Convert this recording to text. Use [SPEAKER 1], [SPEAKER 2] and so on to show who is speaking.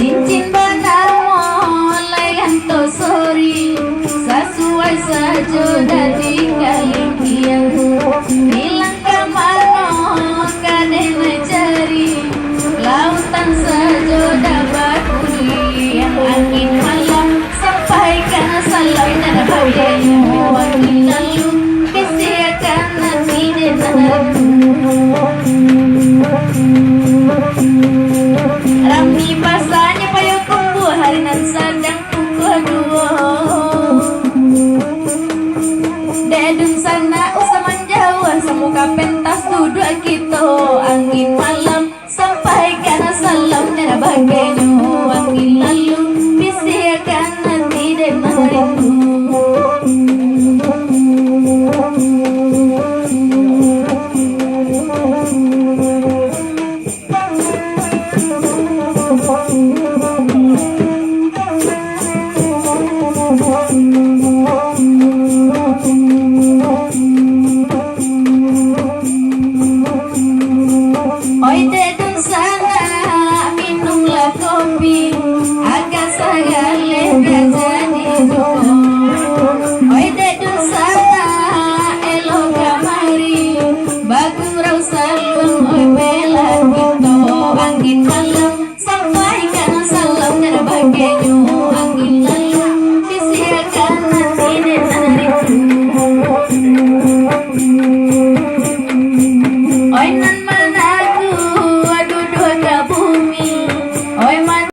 [SPEAKER 1] Cincin benar mulai anto sori sesuai saja dari kalian hilang kemana kadena cari lautan saja dapat kuliah angin malam sampaikan salam dan bahagia angin lalu bisiakan nanti denganku Rami pasanya payung kumbu hari nan sadang pukul 2 Dedun sana usaman Jawa semoga pentas duduk kita angin malam sampaikan salam dan bahagia angin lalu bisiakan nanti denganku
[SPEAKER 2] Thank you.